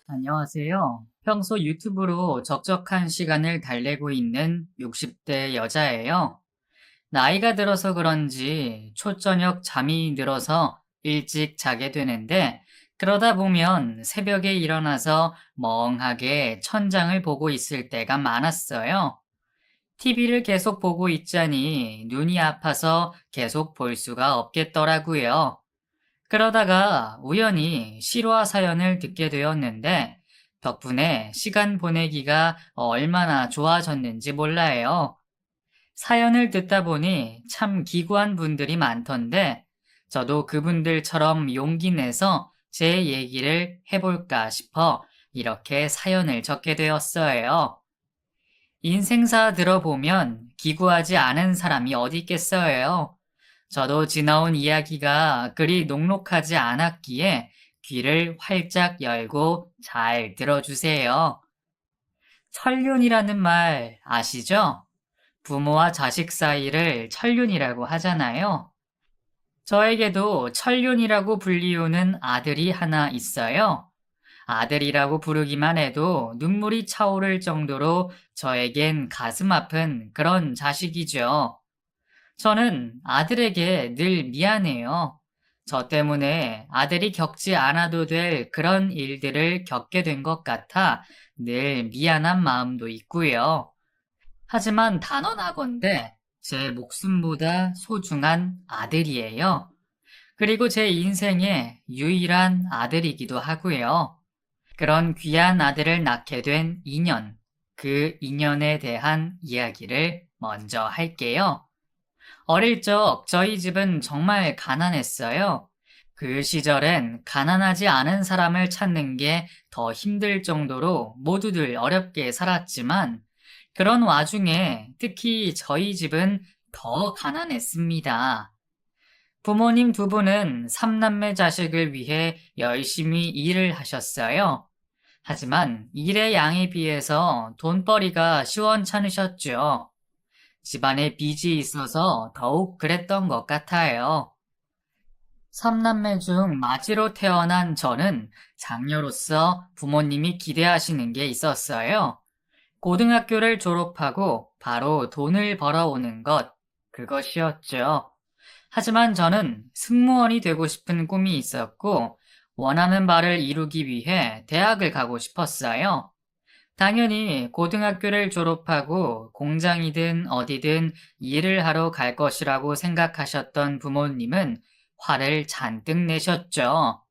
안녕하세요. 평소 유튜브로 적적한 시간을 달래고 있는 60대 여자예요. 나이가 들어서 그런지 초저녁 잠이 늘어서 일찍 자게 되는데 그러다 보면 새벽에 일어나서 멍하게 천장을 보고 있을 때가 많았어요. TV를 계속 보고 있자니 눈이 아파서 계속 볼 수가 없겠더라고요. 그러다가 우연히 실화 사연을 듣게 되었는데 덕분에 시간 보내기가 얼마나 좋아졌는지 몰라요. 사연을 듣다 보니 참 기구한 분들이 많던데 저도 그분들처럼 용기 내서 제 얘기를 해볼까 싶어 이렇게 사연을 적게 되었어요. 인생사 들어보면 기구하지 않은 사람이 어디 있겠어요. 저도 지나온 이야기가 그리 녹록하지 않았기에 귀를 활짝 열고 잘 들어주세요. 철륜이라는 말 아시죠? 부모와 자식 사이를 철륜이라고 하잖아요. 저에게도 철륜이라고 불리우는 아들이 하나 있어요. 아들이라고 부르기만 해도 눈물이 차오를 정도로 저에겐 가슴 아픈 그런 자식이죠. 저는 아들에게 늘 미안해요. 저 때문에 아들이 겪지 않아도 될 그런 일들을 겪게 된 것 같아 늘 미안한 마음도 있고요. 하지만 단언하건대 제 목숨보다 소중한 아들이에요. 그리고 제 인생의 유일한 아들이기도 하고요. 그런 귀한 아들을 낳게 된 인연, 그 인연에 대한 이야기를 먼저 할게요. 어릴 적 저희 집은 정말 가난했어요. 그 시절엔 가난하지 않은 사람을 찾는 게 더 힘들 정도로 모두들 어렵게 살았지만 그런 와중에 특히 저희 집은 더 가난했습니다. 부모님 두 분은 삼남매 자식을 위해 열심히 일을 하셨어요. 하지만 일의 양에 비해서 돈벌이가 시원찮으셨죠. 집안에 빚이 있어서 더욱 그랬던 것 같아요. 삼남매 중 마지로 태어난 저는 장녀로서 부모님이 기대하시는 게 있었어요. 고등학교를 졸업하고 바로 돈을 벌어오는 것, 그것이었죠. 하지만 저는 승무원이 되고 싶은 꿈이 있었고, 원하는 바를 이루기 위해 대학을 가고 싶었어요. 당연히 고등학교를 졸업하고 공장이든 어디든 일을 하러 갈 것이라고 생각하셨던 부모님은 화를 잔뜩 내셨죠.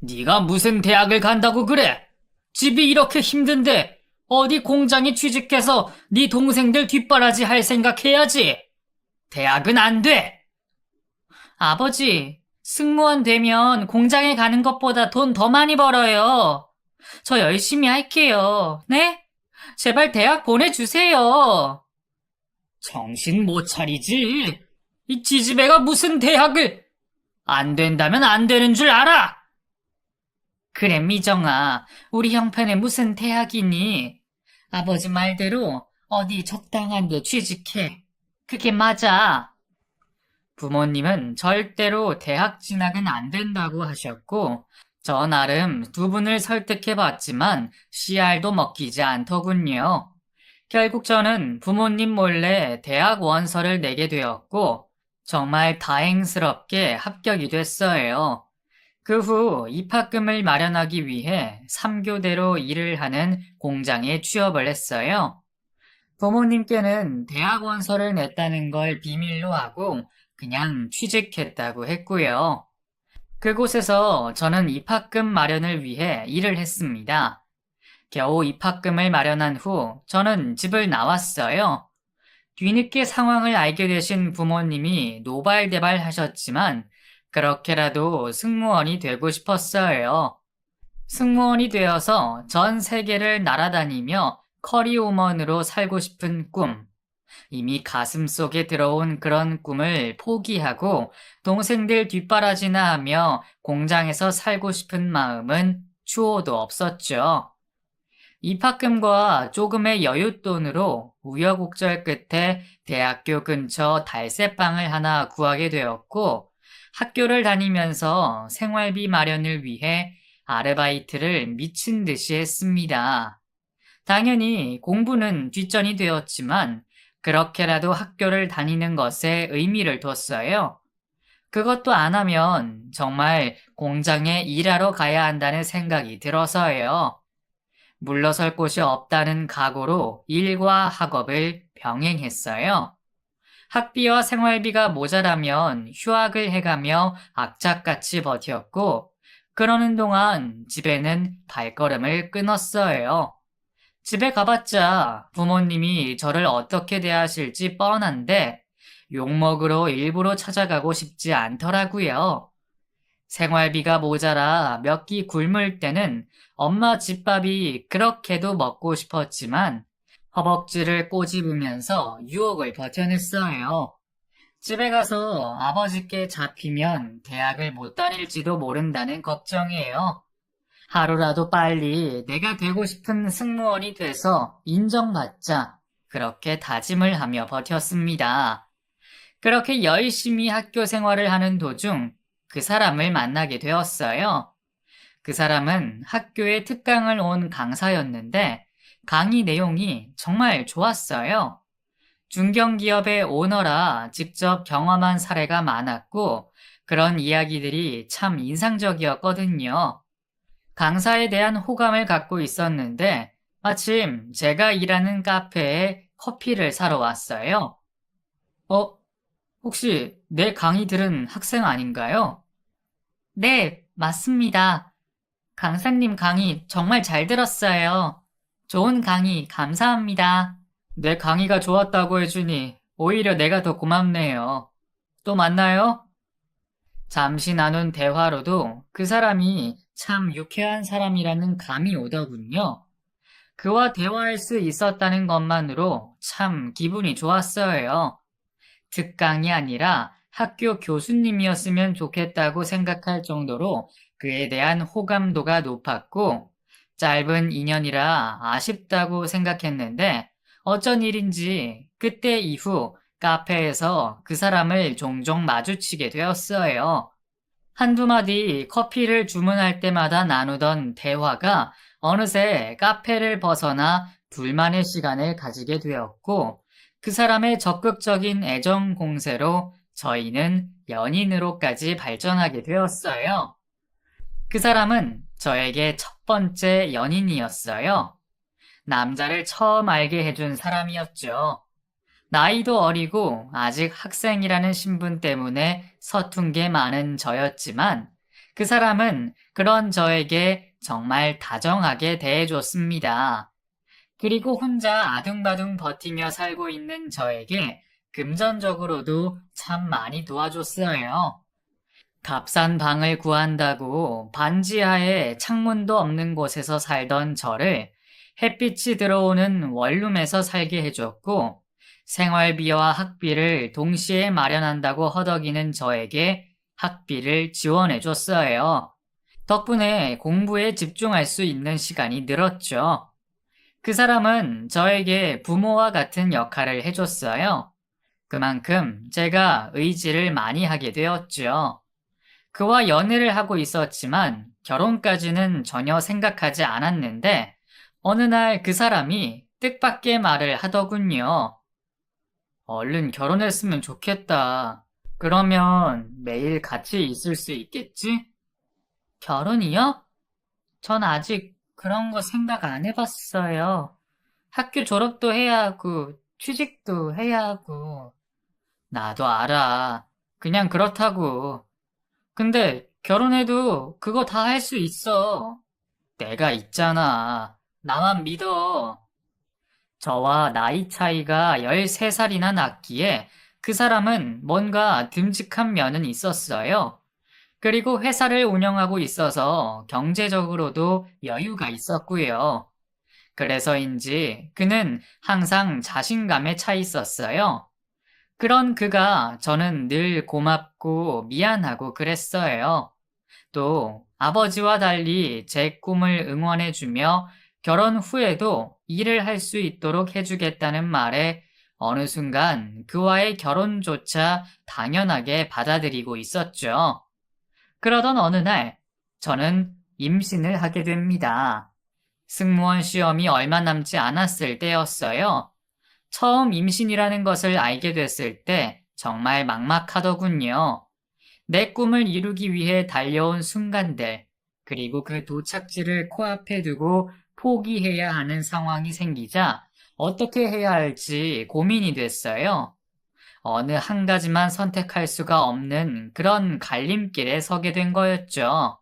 네가 무슨 대학을 간다고 그래? 집이 이렇게 힘든데 어디 공장에 취직해서 네 동생들 뒷바라지 할 생각해야지. 대학은 안 돼. 아버지, 승무원 되면 공장에 가는 것보다 돈 더 많이 벌어요. 저 열심히 할게요. 네? 제발 대학 보내주세요. 정신 못 차리지. 이 지지배가 무슨 대학을. 안 된다면 안 되는 줄 알아. 그래, 미정아. 우리 형편에 무슨 대학이니? 아버지 말대로 어디 적당한 데 취직해. 그게 맞아. 부모님은 절대로 대학 진학은 안 된다고 하셨고, 저 나름 두 분을 설득해 봤지만 씨알도 먹히지 않더군요. 결국 저는 부모님 몰래 대학 원서를 내게 되었고, 정말 다행스럽게 합격이 됐어요. 그 후 입학금을 마련하기 위해 3교대로 일을 하는 공장에 취업을 했어요. 부모님께는 대학 원서를 냈다는 걸 비밀로 하고 그냥 취직했다고 했고요. 그곳에서 저는 입학금 마련을 위해 일을 했습니다. 겨우 입학금을 마련한 후 저는 집을 나왔어요. 뒤늦게 상황을 알게 되신 부모님이 노발대발 하셨지만 그렇게라도 승무원이 되고 싶었어요. 승무원이 되어서 전 세계를 날아다니며 커리우먼으로 살고 싶은 꿈. 이미 가슴 속에 들어온 그런 꿈을 포기하고 동생들 뒷바라지나 하며 공장에서 살고 싶은 마음은 추호도 없었죠. 입학금과 조금의 여윳돈으로 우여곡절 끝에 대학교 근처 달새방을 하나 구하게 되었고 학교를 다니면서 생활비 마련을 위해 아르바이트를 미친 듯이 했습니다. 당연히 공부는 뒷전이 되었지만 그렇게라도 학교를 다니는 것에 의미를 뒀어요. 그것도 안 하면 정말 공장에 일하러 가야 한다는 생각이 들어서예요. 물러설 곳이 없다는 각오로 일과 학업을 병행했어요. 학비와 생활비가 모자라면 휴학을 해가며 악착같이 버텼고, 그러는 동안 집에는 발걸음을 끊었어요. 집에 가봤자 부모님이 저를 어떻게 대하실지 뻔한데 욕먹으러 일부러 찾아가고 싶지 않더라고요. 생활비가 모자라 몇 끼 굶을 때는 엄마 집밥이 그렇게도 먹고 싶었지만 허벅지를 꼬집으면서 유혹을 버텨냈어요. 집에 가서 아버지께 잡히면 대학을 못 다닐지도 모른다는 걱정이에요. 하루라도 빨리 내가 되고 싶은 승무원이 돼서 인정받자. 그렇게 다짐을 하며 버텼습니다. 그렇게 열심히 학교 생활을 하는 도중 그 사람을 만나게 되었어요. 그 사람은 학교에 특강을 온 강사였는데 강의 내용이 정말 좋았어요. 중견기업의 오너라 직접 경험한 사례가 많았고 그런 이야기들이 참 인상적이었거든요. 강사에 대한 호감을 갖고 있었는데 마침 제가 일하는 카페에 커피를 사러 왔어요. 어, 혹시 내 강의 들은 학생 아닌가요? 네, 맞습니다. 강사님 강의 정말 잘 들었어요. 좋은 강의 감사합니다. 내 강의가 좋았다고 해주니 오히려 내가 더 고맙네요. 또 만나요? 잠시 나눈 대화로도 그 사람이 참 유쾌한 사람이라는 감이 오더군요. 그와 대화할 수 있었다는 것만으로 참 기분이 좋았어요. 특강이 아니라 학교 교수님이었으면 좋겠다고 생각할 정도로 그에 대한 호감도가 높았고 짧은 인연이라 아쉽다고 생각했는데 어쩐 일인지 그때 이후 카페에서 그 사람을 종종 마주치게 되었어요. 한두 마디 커피를 주문할 때마다 나누던 대화가 어느새 카페를 벗어나 둘만의 시간을 가지게 되었고 그 사람의 적극적인 애정 공세로 저희는 연인으로까지 발전하게 되었어요. 그 사람은 저에게 첫 번째 연인이었어요. 남자를 처음 알게 해준 사람이었죠. 나이도 어리고 아직 학생이라는 신분 때문에 서툰 게 많은 저였지만 그 사람은 그런 저에게 정말 다정하게 대해줬습니다. 그리고 혼자 아둥바둥 버티며 살고 있는 저에게 금전적으로도 참 많이 도와줬어요. 값싼 방을 구한다고 반지하에 창문도 없는 곳에서 살던 저를 햇빛이 들어오는 원룸에서 살게 해줬고 생활비와 학비를 동시에 마련한다고 허덕이는 저에게 학비를 지원해줬어요. 덕분에 공부에 집중할 수 있는 시간이 늘었죠. 그 사람은 저에게 부모와 같은 역할을 해줬어요. 그만큼 제가 의지를 많이 하게 되었죠. 그와 연애를 하고 있었지만 결혼까지는 전혀 생각하지 않았는데 어느 날 그 사람이 뜻밖의 말을 하더군요. 얼른 결혼했으면 좋겠다. 그러면 매일 같이 있을 수 있겠지? 결혼이요? 전 아직 그런 거 생각 안 해봤어요. 학교 졸업도 해야 하고, 취직도 해야 하고. 나도 알아. 그냥 그렇다고. 근데 결혼해도 그거 다 할 수 있어. 내가 있잖아. 나만 믿어. 저와 나이 차이가 13살이나 났기에 그 사람은 뭔가 듬직한 면은 있었어요. 그리고 회사를 운영하고 있어서 경제적으로도 여유가 있었고요. 그래서인지 그는 항상 자신감에 차 있었어요. 그런 그가 저는 늘 고맙고 미안하고 그랬어요. 또 아버지와 달리 제 꿈을 응원해주며 결혼 후에도 일을 할 수 있도록 해주겠다는 말에 어느 순간 그와의 결혼조차 당연하게 받아들이고 있었죠. 그러던 어느 날 저는 임신을 하게 됩니다. 승무원 시험이 얼마 남지 않았을 때였어요. 처음 임신이라는 것을 알게 됐을 때 정말 막막하더군요. 내 꿈을 이루기 위해 달려온 순간들, 그리고 그 도착지를 코앞에 두고 포기해야 하는 상황이 생기자 어떻게 해야 할지 고민이 됐어요. 어느 한 가지만 선택할 수가 없는 그런 갈림길에 서게 된 거였죠.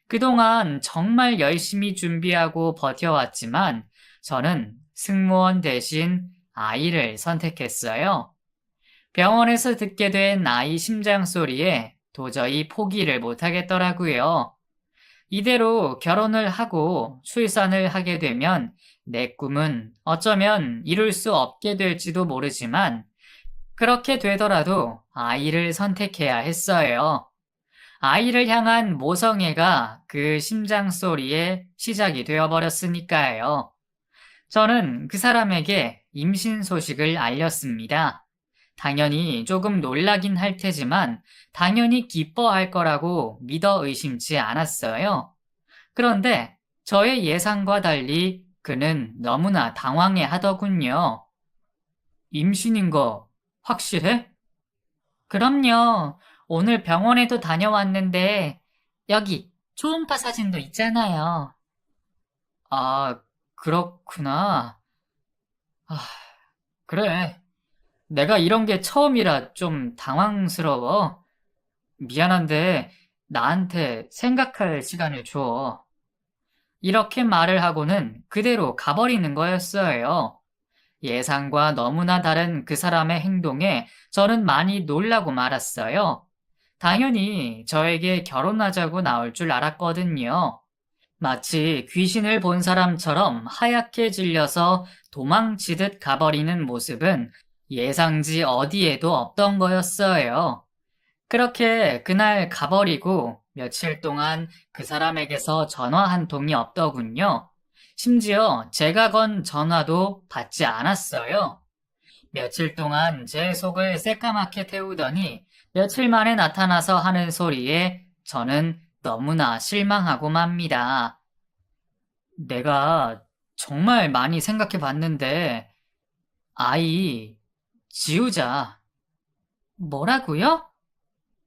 그동안 정말 열심히 준비하고 버텨왔지만 저는 승무원 대신 아이를 선택했어요. 병원에서 듣게 된 아이 심장 소리에 도저히 포기를 못하겠더라고요. 이대로 결혼을 하고 출산을 하게 되면 내 꿈은 어쩌면 이룰 수 없게 될지도 모르지만 그렇게 되더라도 아이를 선택해야 했어요. 아이를 향한 모성애가 그 심장 소리의 시작이 되어버렸으니까요. 저는 그 사람에게 임신 소식을 알렸습니다. 당연히 조금 놀라긴 할 테지만 당연히 기뻐할 거라고 믿어 의심치 않았어요. 그런데 저의 예상과 달리 그는 너무나 당황해 하더군요. 임신인 거 확실해? 그럼요. 오늘 병원에도 다녀왔는데 여기 초음파 사진도 있잖아요. 아, 그렇구나. 아, 그래. 내가 이런 게 처음이라 좀 당황스러워. 미안한데 나한테 생각할 시간을 줘. 이렇게 말을 하고는 그대로 가버리는 거였어요. 예상과 너무나 다른 그 사람의 행동에 저는 많이 놀라고 말았어요. 당연히 저에게 결혼하자고 나올 줄 알았거든요. 마치 귀신을 본 사람처럼 하얗게 질려서 도망치듯 가버리는 모습은 예상지 어디에도 없던 거였어요. 그렇게 그날 가버리고 며칠 동안 그 사람에게서 전화 한 통이 없더군요. 심지어 제가 건 전화도 받지 않았어요. 며칠 동안 제 속을 새까맣게 태우더니 며칠 만에 나타나서 하는 소리에 저는 너무나 실망하고 맙니다. 내가 정말 많이 생각해 봤는데 아이 지우자. 뭐라고요?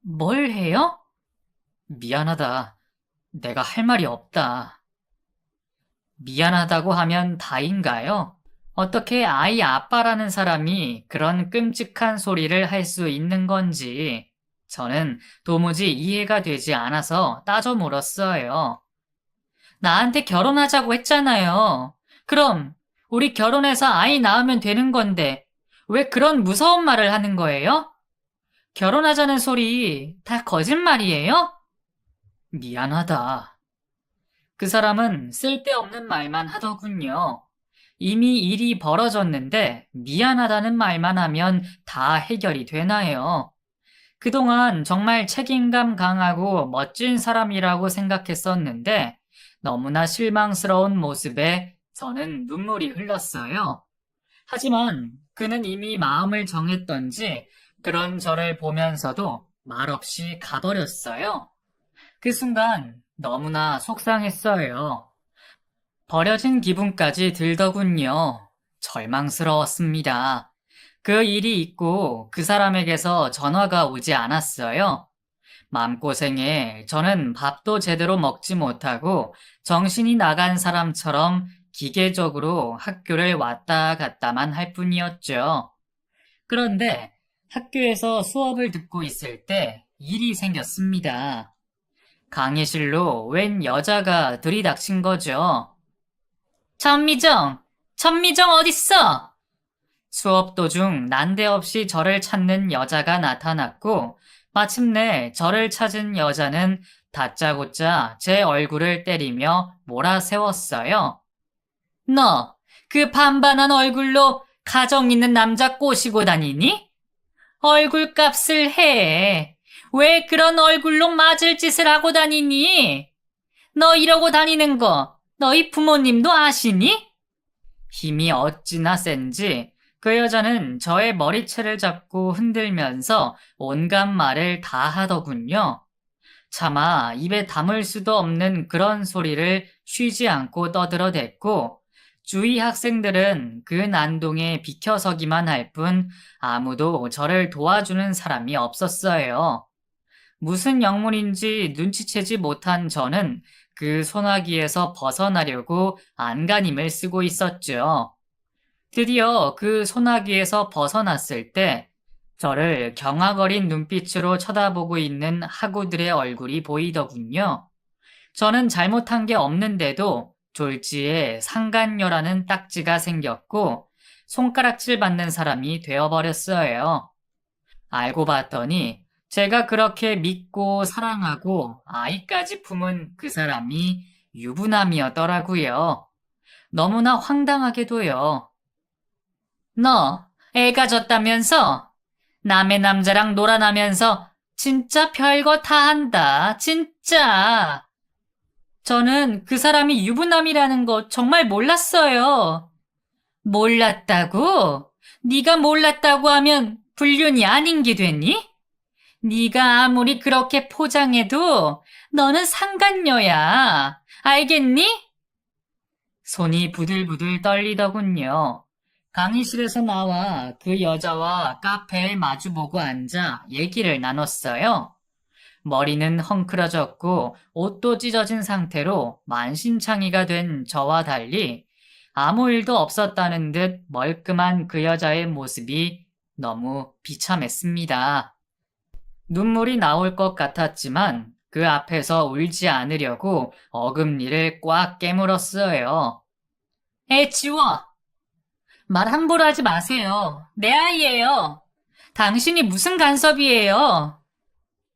뭘 해요? 미안하다. 내가 할 말이 없다. 미안하다고 하면 다인가요? 어떻게 아이 아빠라는 사람이 그런 끔찍한 소리를 할 수 있는 건지 저는 도무지 이해가 되지 않아서 따져 물었어요. 나한테 결혼하자고 했잖아요. 그럼 우리 결혼해서 아이 낳으면 되는 건데 왜 그런 무서운 말을 하는 거예요? 결혼하자는 소리 다 거짓말이에요? 미안하다. 그 사람은 쓸데없는 말만 하더군요. 이미 일이 벌어졌는데 미안하다는 말만 하면 다 해결이 되나요? 그동안 정말 책임감 강하고 멋진 사람이라고 생각했었는데 너무나 실망스러운 모습에 저는 눈물이 흘렀어요. 하지만 그는 이미 마음을 정했던지 그런 저를 보면서도 말없이 가버렸어요. 그 순간 너무나 속상했어요. 버려진 기분까지 들더군요. 절망스러웠습니다. 그 일이 있고 그 사람에게서 전화가 오지 않았어요. 마음고생에 저는 밥도 제대로 먹지 못하고 정신이 나간 사람처럼 기계적으로 학교를 왔다 갔다만 할 뿐이었죠. 그런데 학교에서 수업을 듣고 있을 때 일이 생겼습니다. 강의실로 웬 여자가 들이닥친 거죠. 천미정 어딨어? 수업 도중 난데없이 저를 찾는 여자가 나타났고 마침내 저를 찾은 여자는 다짜고짜 제 얼굴을 때리며 몰아세웠어요. 너, 그 반반한 얼굴로 가정 있는 남자 꼬시고 다니니? 얼굴값을 해. 왜 그런 얼굴로 맞을 짓을 하고 다니니? 너 이러고 다니는 거 너희 부모님도 아시니? 힘이 어찌나 센지 그 여자는 저의 머리채를 잡고 흔들면서 온갖 말을 다 하더군요. 차마 입에 담을 수도 없는 그런 소리를 쉬지 않고 떠들어댔고 주위 학생들은 그 난동에 비켜서기만 할 뿐 아무도 저를 도와주는 사람이 없었어요. 무슨 영문인지 눈치채지 못한 저는 그 소나기에서 벗어나려고 안간힘을 쓰고 있었죠. 드디어 그 소나기에서 벗어났을 때 저를 경악어린 눈빛으로 쳐다보고 있는 학우들의 얼굴이 보이더군요. 저는 잘못한 게 없는데도 졸지에 상간녀라는 딱지가 생겼고 손가락질 받는 사람이 되어버렸어요. 알고 봤더니 제가 그렇게 믿고 사랑하고 아이까지 품은 그 사람이 유부남이었더라고요. 너무나 황당하게도요. 너 애가 졌다면서? 남의 남자랑 놀아나면서 진짜 별거 다 한다. 진짜. 저는 그 사람이 유부남이라는 거 정말 몰랐어요. 몰랐다고? 네가 몰랐다고 하면 불륜이 아닌 게 됐니? 네가 아무리 그렇게 포장해도 너는 상간녀야. 알겠니? 손이 부들부들 떨리더군요. 강의실에서 나와 그 여자와 카페에 마주보고 앉아 얘기를 나눴어요. 머리는 헝클어졌고 옷도 찢어진 상태로 만신창이가 된 저와 달리 아무 일도 없었다는 듯 멀끔한 그 여자의 모습이 너무 비참했습니다. 눈물이 나올 것 같았지만 그 앞에서 울지 않으려고 어금니를 꽉 깨물었어요. 애 치워! 말 함부로 하지 마세요. 내 아이예요. 당신이 무슨 간섭이에요?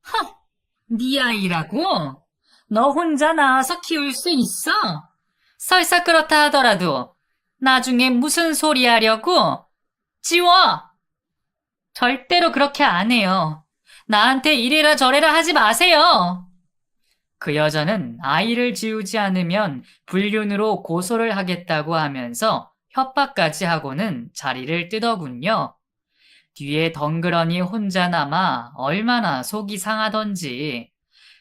하, 네 아이라고? 너 혼자 낳아서 키울 수 있어? 설사 그렇다 하더라도 나중에 무슨 소리 하려고? 지워! 절대로 그렇게 안 해요. 나한테 이래라 저래라 하지 마세요. 그 여자는 아이를 지우지 않으면 불륜으로 고소를 하겠다고 하면서 협박까지 하고는 자리를 뜨더군요. 뒤에 덩그러니 혼자 남아 얼마나 속이 상하던지.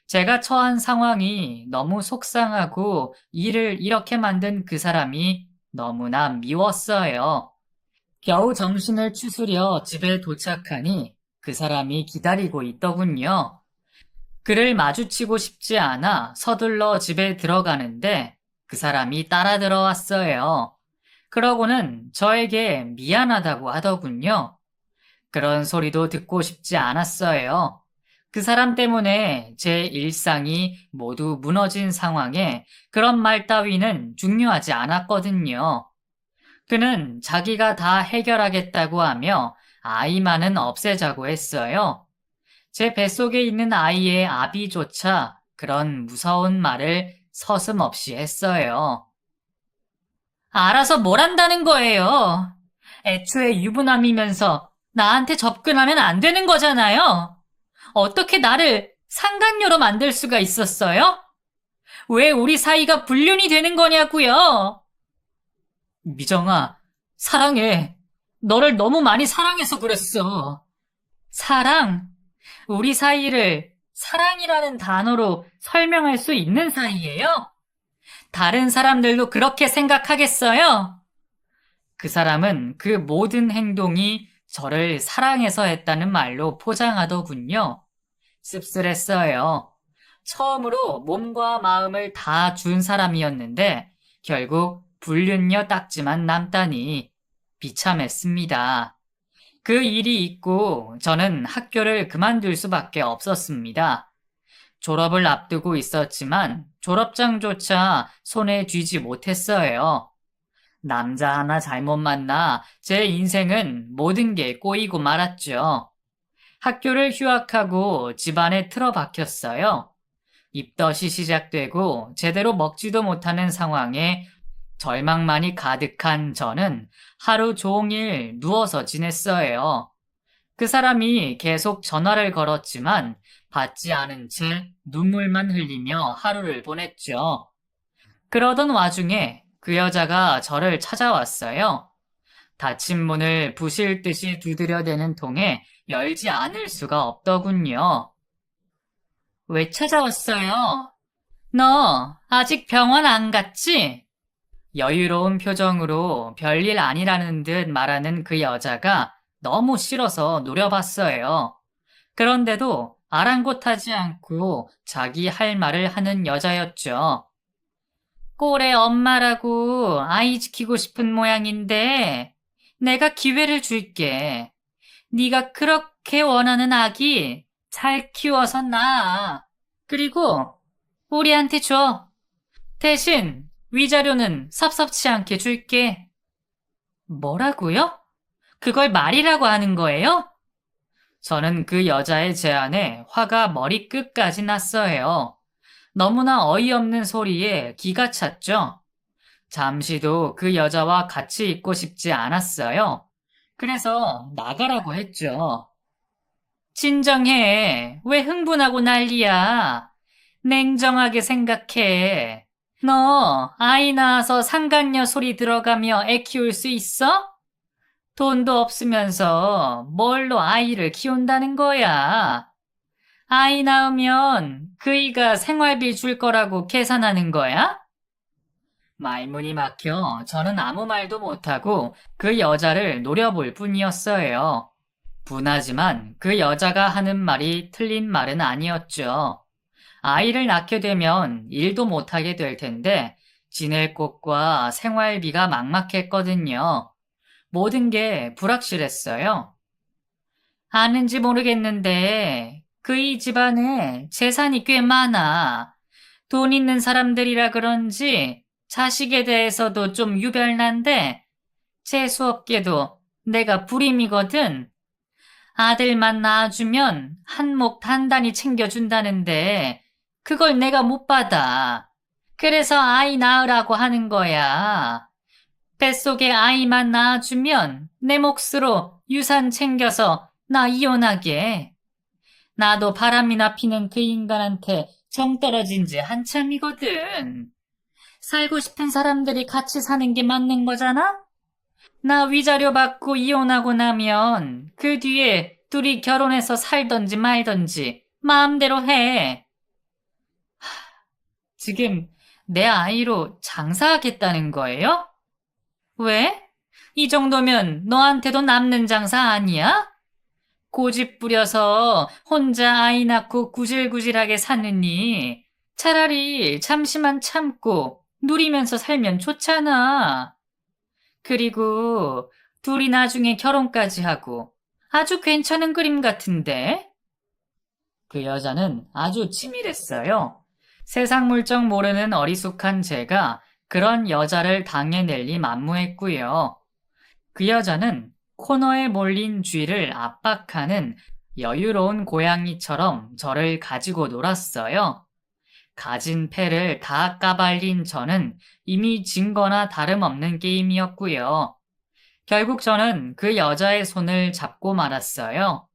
제가 처한 상황이 너무 속상하고 일을 이렇게 만든 그 사람이 너무나 미웠어요. 겨우 정신을 추스려 집에 도착하니 그 사람이 기다리고 있더군요. 그를 마주치고 싶지 않아 서둘러 집에 들어가는데 그 사람이 따라 들어왔어요. 그러고는 저에게 미안하다고 하더군요. 그런 소리도 듣고 싶지 않았어요. 그 사람 때문에 제 일상이 모두 무너진 상황에 그런 말 따위는 중요하지 않았거든요. 그는 자기가 다 해결하겠다고 하며 아이만은 없애자고 했어요. 제 뱃속에 있는 아이의 아비조차 그런 무서운 말을 서슴없이 했어요. 알아서 뭘 한다는 거예요. 애초에 유부남이면서 나한테 접근하면 안 되는 거잖아요. 어떻게 나를 상간녀로 만들 수가 있었어요? 왜 우리 사이가 불륜이 되는 거냐고요? 미정아, 사랑해. 너를 너무 많이 사랑해서 그랬어. 사랑? 우리 사이를 사랑이라는 단어로 설명할 수 있는 사이예요? 다른 사람들도 그렇게 생각하겠어요? 그 사람은 그 모든 행동이 저를 사랑해서 했다는 말로 포장하더군요. 씁쓸했어요. 처음으로 몸과 마음을 다 준 사람이었는데 결국 불륜녀 딱지만 남다니 비참했습니다. 그 일이 있고 저는 학교를 그만둘 수밖에 없었습니다. 졸업을 앞두고 있었지만 졸업장조차 손에 쥐지 못했어요. 남자 하나 잘못 만나 제 인생은 모든 게 꼬이고 말았죠. 학교를 휴학하고 집안에 틀어박혔어요. 입덧이 시작되고 제대로 먹지도 못하는 상황에 절망만이 가득한 저는 하루 종일 누워서 지냈어요. 그 사람이 계속 전화를 걸었지만 받지 않은 채 눈물만 흘리며 하루를 보냈죠. 그러던 와중에 그 여자가 저를 찾아왔어요. 닫힌 문을 부실 듯이 두드려대는 통에 열지 않을 수가 없더군요. 왜 찾아왔어요? 너 아직 병원 안 갔지? 여유로운 표정으로 별일 아니라는 듯 말하는 그 여자가 너무 싫어서 노려봤어요. 그런데도 아랑곳하지 않고 자기 할 말을 하는 여자였죠. 꼴의 엄마라고 아이 지키고 싶은 모양인데 내가 기회를 줄게. 네가 그렇게 원하는 아기 잘 키워서 낳아. 그리고 우리한테 줘. 대신 위자료는 섭섭치 않게 줄게. 뭐라고요? 그걸 말이라고 하는 거예요? 저는 그 여자의 제안에 화가 머리끝까지 났어요. 너무나 어이없는 소리에 기가 찼죠. 잠시도 그 여자와 같이 있고 싶지 않았어요. 그래서 나가라고 했죠. 진정해. 왜 흥분하고 난리야? 냉정하게 생각해. 너 아이 낳아서 상간녀 소리 들어가며 애 키울 수 있어? 돈도 없으면서 뭘로 아이를 키운다는 거야? 아이 낳으면 그이가 생활비 줄 거라고 계산하는 거야? 말문이 막혀 저는 아무 말도 못하고 그 여자를 노려볼 뿐이었어요. 분하지만 그 여자가 하는 말이 틀린 말은 아니었죠. 아이를 낳게 되면 일도 못하게 될 텐데 지낼 곳과 생활비가 막막했거든요. 모든 게 불확실했어요. 아는지 모르겠는데 그이 집안에 재산이 꽤 많아. 돈 있는 사람들이라 그런지 자식에 대해서도 좀 유별난데 재수없게도 내가 불임이거든. 아들만 낳아주면 한몫 단단히 챙겨준다는데 그걸 내가 못 받아. 그래서 아이 낳으라고 하는 거야. 뱃속에 아이만 낳아주면 내 몫으로 유산 챙겨서 나 이혼하게. 나도 바람이나 피는 그 인간한테 정 떨어진 지 한참이거든. 살고 싶은 사람들이 같이 사는 게 맞는 거잖아? 나 위자료 받고 이혼하고 나면 그 뒤에 둘이 결혼해서 살던지 말던지 마음대로 해. 지금 내 아이로 장사하겠다는 거예요? 왜? 이 정도면 너한테도 남는 장사 아니야? 고집 부려서 혼자 아이 낳고 구질구질하게 사느니 차라리 잠시만 참고 누리면서 살면 좋잖아. 그리고 둘이 나중에 결혼까지 하고 아주 괜찮은 그림 같은데? 그 여자는 아주 치밀했어요. 세상 물정 모르는 어리숙한 제가 그런 여자를 당해낼 리 만무했고요. 그 여자는 코너에 몰린 쥐를 압박하는 여유로운 고양이처럼 저를 가지고 놀았어요. 가진 패를 다 까발린 저는 이미 진 거나 다름없는 게임이었고요. 결국 저는 그 여자의 손을 잡고 말았어요.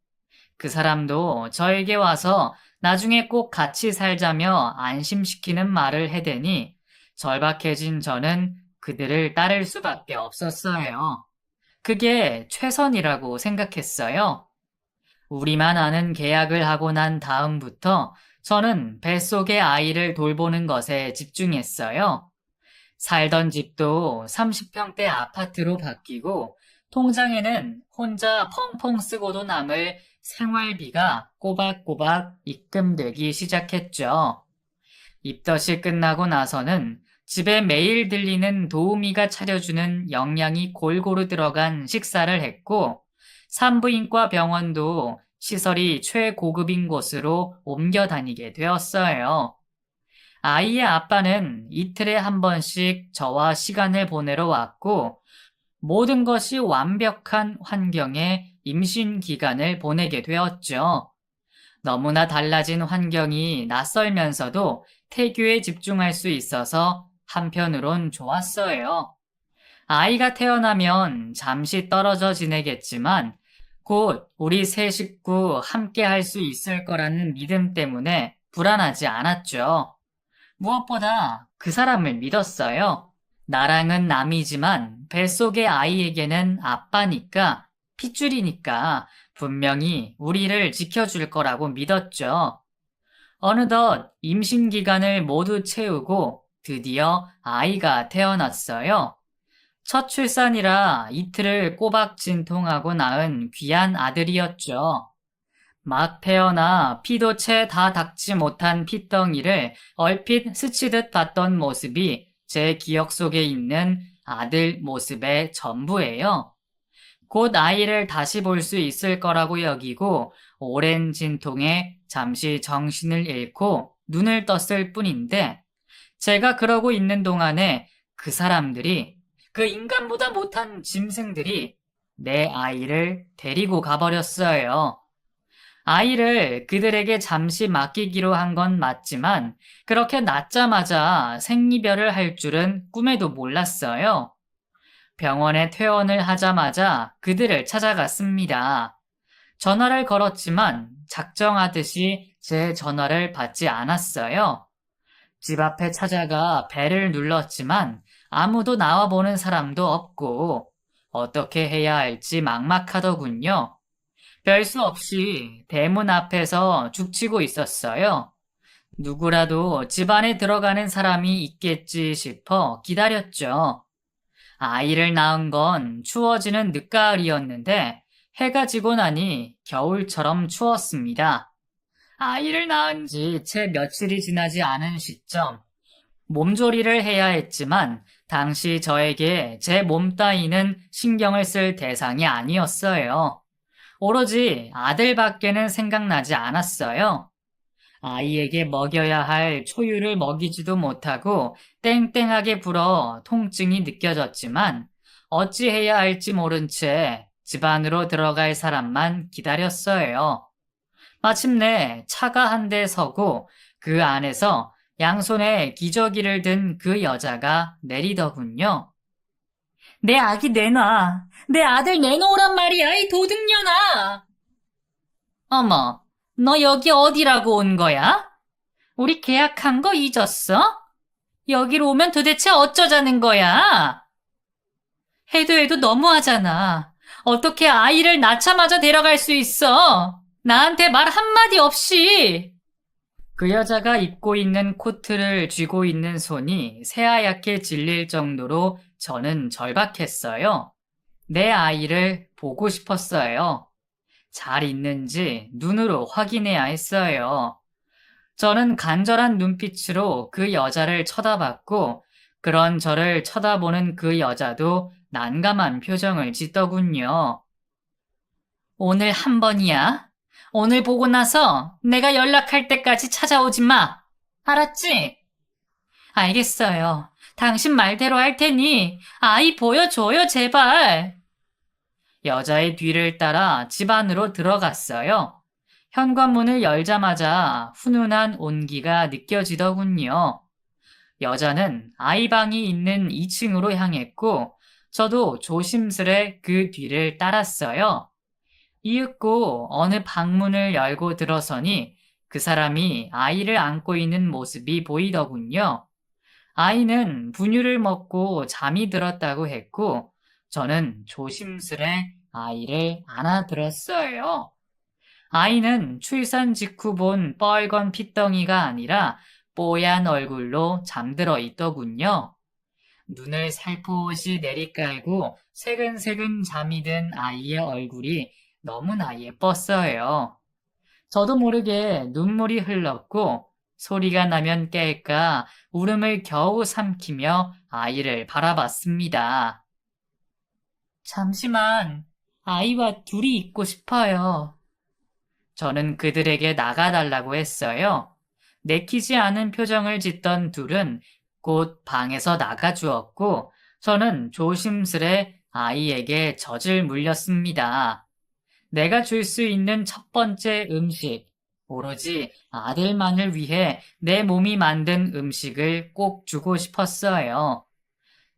그 사람도 저에게 와서 나중에 꼭 같이 살자며 안심시키는 말을 해대니 절박해진 저는 그들을 따를 수밖에 없었어요. 그게 최선이라고 생각했어요. 우리만 아는 계약을 하고 난 다음부터 저는 뱃속의 아이를 돌보는 것에 집중했어요. 살던 집도 30평대 아파트로 바뀌고 통장에는 혼자 펑펑 쓰고도 남을 생활비가 꼬박꼬박 입금되기 시작했죠. 입덧이 끝나고 나서는 집에 매일 들리는 도우미가 차려주는 영양이 골고루 들어간 식사를 했고 산부인과 병원도 시설이 최고급인 곳으로 옮겨 다니게 되었어요. 아이의 아빠는 이틀에 한 번씩 저와 시간을 보내러 왔고 모든 것이 완벽한 환경에 임신 기간을 보내게 되었죠. 너무나 달라진 환경이 낯설면서도 태교에 집중할 수 있어서 한편으론 좋았어요. 아이가 태어나면 잠시 떨어져 지내겠지만 곧 우리 세 식구 함께 할 수 있을 거라는 믿음 때문에 불안하지 않았죠. 무엇보다 그 사람을 믿었어요. 나랑은 남이지만 뱃속의 아이에게는 아빠니까, 핏줄이니까 분명히 우리를 지켜줄 거라고 믿었죠. 어느덧 임신 기간을 모두 채우고 드디어 아이가 태어났어요. 첫 출산이라 이틀을 꼬박 진통하고 낳은 귀한 아들이었죠. 막 태어나 피도 채 다 닦지 못한 핏덩이를 얼핏 스치듯 봤던 모습이 제 기억 속에 있는 아들 모습의 전부예요. 곧 아이를 다시 볼 수 있을 거라고 여기고 오랜 진통에 잠시 정신을 잃고 눈을 떴을 뿐인데 제가 그러고 있는 동안에 그 사람들이 그 인간보다 못한 짐승들이 내 아이를 데리고 가버렸어요. 아이를 그들에게 잠시 맡기기로 한 건 맞지만 그렇게 낳자마자 생이별을 할 줄은 꿈에도 몰랐어요. 병원에 퇴원을 하자마자 그들을 찾아갔습니다. 전화를 걸었지만 작정하듯이 제 전화를 받지 않았어요. 집 앞에 찾아가 벨을 눌렀지만 아무도 나와보는 사람도 없고 어떻게 해야 할지 막막하더군요. 별 수 없이 대문 앞에서 죽치고 있었어요. 누구라도 집 안에 들어가는 사람이 있겠지 싶어 기다렸죠. 아이를 낳은 건 추워지는 늦가을이었는데 해가 지고 나니 겨울처럼 추웠습니다. 아이를 낳은 지 채 며칠이 지나지 않은 시점, 몸조리를 해야 했지만 당시 저에게 제 몸 따위는 신경을 쓸 대상이 아니었어요. 오로지 아들밖에는 생각나지 않았어요. 아이에게 먹여야 할 초유를 먹이지도 못하고 땡땡하게 불어 통증이 느껴졌지만 어찌해야 할지 모른 채 집 안으로 들어갈 사람만 기다렸어요. 마침내 차가 한 대 서고 그 안에서 양손에 기저귀를 든 그 여자가 내리더군요. 내 아기 내놔. 내 아들 내놓으란 말이야, 이 도둑년아. 어머, 너 여기 어디라고 온 거야? 우리 계약한 거 잊었어? 여기로 오면 도대체 어쩌자는 거야? 해도 너무하잖아. 어떻게 아이를 낳자마자 데려갈 수 있어? 나한테 말 한마디 없이. 그 여자가 입고 있는 코트를 쥐고 있는 손이 새하얗게 질릴 정도로 저는 절박했어요. 내 아이를 보고 싶었어요. 잘 있는지 눈으로 확인해야 했어요. 저는 간절한 눈빛으로 그 여자를 쳐다봤고 그런 저를 쳐다보는 그 여자도 난감한 표정을 짓더군요. 오늘 한 번이야. 오늘 보고 나서 내가 연락할 때까지 찾아오지 마. 알았지? 알겠어요. 당신 말대로 할 테니 아이 보여줘요, 제발. 여자의 뒤를 따라 집 안으로 들어갔어요. 현관문을 열자마자 훈훈한 온기가 느껴지더군요. 여자는 아이 방이 있는 2층으로 향했고 저도 조심스레 그 뒤를 따랐어요. 이윽고 어느 방문을 열고 들어서니 그 사람이 아이를 안고 있는 모습이 보이더군요. 아이는 분유를 먹고 잠이 들었다고 했고 저는 조심스레 아이를 안아들었어요. 아이는 출산 직후 본 뻘건 핏덩이가 아니라 뽀얀 얼굴로 잠들어 있더군요. 눈을 살포시 내리깔고 새근새근 잠이 든 아이의 얼굴이 너무나 예뻤어요. 저도 모르게 눈물이 흘렀고 소리가 나면 깰까 울음을 겨우 삼키며 아이를 바라봤습니다. 잠시만, 아이와 둘이 있고 싶어요. 저는 그들에게 나가달라고 했어요. 내키지 않은 표정을 짓던 둘은 곧 방에서 나가주었고 저는 조심스레 아이에게 젖을 물렸습니다. 내가 줄 수 있는 첫 번째 음식, 오로지 아들만을 위해 내 몸이 만든 음식을 꼭 주고 싶었어요.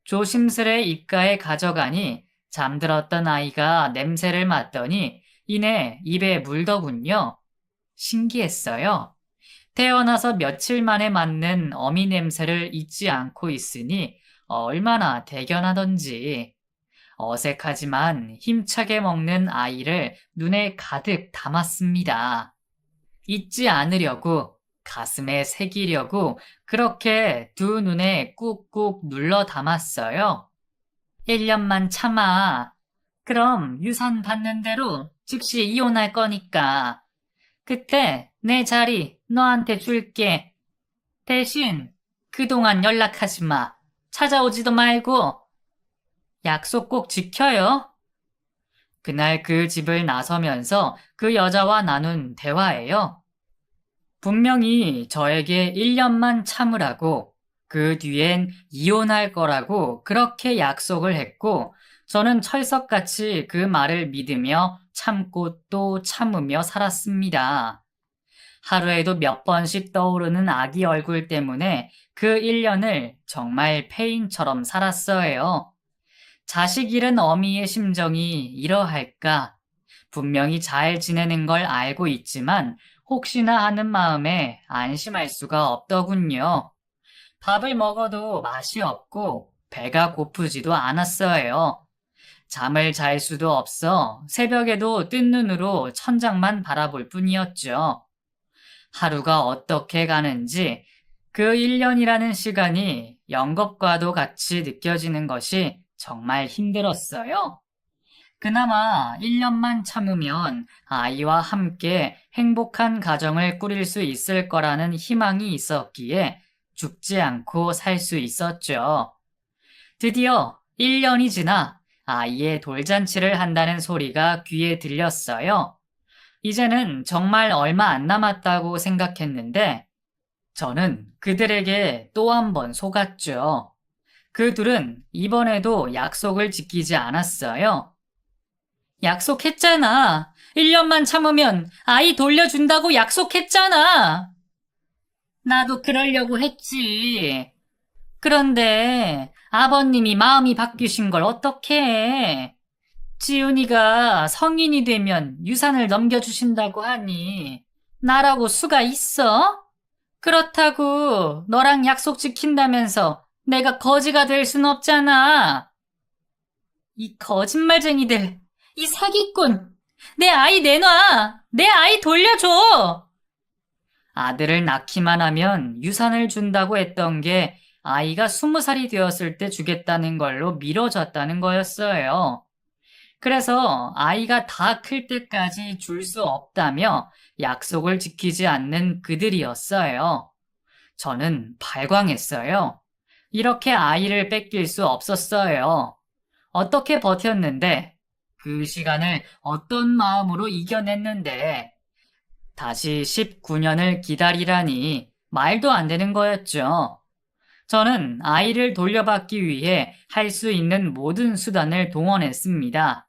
조심스레 입가에 가져가니 잠들었던 아이가 냄새를 맡더니 이내 입에 물더군요. 신기했어요. 태어나서 며칠 만에 맡는 어미 냄새를 잊지 않고 있으니 얼마나 대견하던지. 어색하지만 힘차게 먹는 아이를 눈에 가득 담았습니다. 잊지 않으려고 가슴에 새기려고 그렇게 두 눈에 꾹꾹 눌러 담았어요. 1년만 참아. 그럼 유산 받는 대로 즉시 이혼할 거니까. 그때 내 자리 너한테 줄게. 대신 그동안 연락하지 마. 찾아오지도 말고. 약속 꼭 지켜요. 그날 그 집을 나서면서 그 여자와 나눈 대화예요. 분명히 저에게 1년만 참으라고, 그 뒤엔 이혼할 거라고 그렇게 약속을 했고, 저는 철석같이 그 말을 믿으며 참고 또 참으며 살았습니다. 하루에도 몇 번씩 떠오르는 아기 얼굴 때문에 그 1년을 정말 페인처럼 살았어요. 자식 잃은 어미의 심정이 이러할까? 분명히 잘 지내는 걸 알고 있지만 혹시나 하는 마음에 안심할 수가 없더군요. 밥을 먹어도 맛이 없고 배가 고프지도 않았어요. 잠을 잘 수도 없어 새벽에도 뜬 눈으로 천장만 바라볼 뿐이었죠. 하루가 어떻게 가는지 그 1년이라는 시간이 연겁과도 같이 느껴지는 것이 정말 힘들었어요. 그나마 1년만 참으면 아이와 함께 행복한 가정을 꾸릴 수 있을 거라는 희망이 있었기에 죽지 않고 살 수 있었죠. 드디어 1년이 지나 아이의 돌잔치를 한다는 소리가 귀에 들렸어요. 이제는 정말 얼마 안 남았다고 생각했는데 저는 그들에게 또 한 번 속았죠. 그 둘은 이번에도 약속을 지키지 않았어요. 약속했잖아. 1년만 참으면 아이 돌려준다고 약속했잖아. 나도 그러려고 했지. 그런데 아버님이 마음이 바뀌신 걸 어떻게 해? 지훈이가 성인이 되면 유산을 넘겨주신다고 하니 나라고 수가 있어? 그렇다고 너랑 약속 지킨다면서 내가 거지가 될 순 없잖아. 이 거짓말쟁이들, 이 사기꾼, 내 아이 내놔! 내 아이 돌려줘! 아들을 낳기만 하면 유산을 준다고 했던 게 아이가 20살이 되었을 때 주겠다는 걸로 미뤄졌다는 거였어요. 그래서 아이가 다 클 때까지 줄 수 없다며 약속을 지키지 않는 그들이었어요. 저는 발광했어요. 이렇게 아이를 뺏길 수 없었어요. 어떻게 버텼는데, 그 시간을 어떤 마음으로 이겨냈는데, 다시 19년을 기다리라니 말도 안 되는 거였죠. 저는 아이를 돌려받기 위해 할 수 있는 모든 수단을 동원했습니다.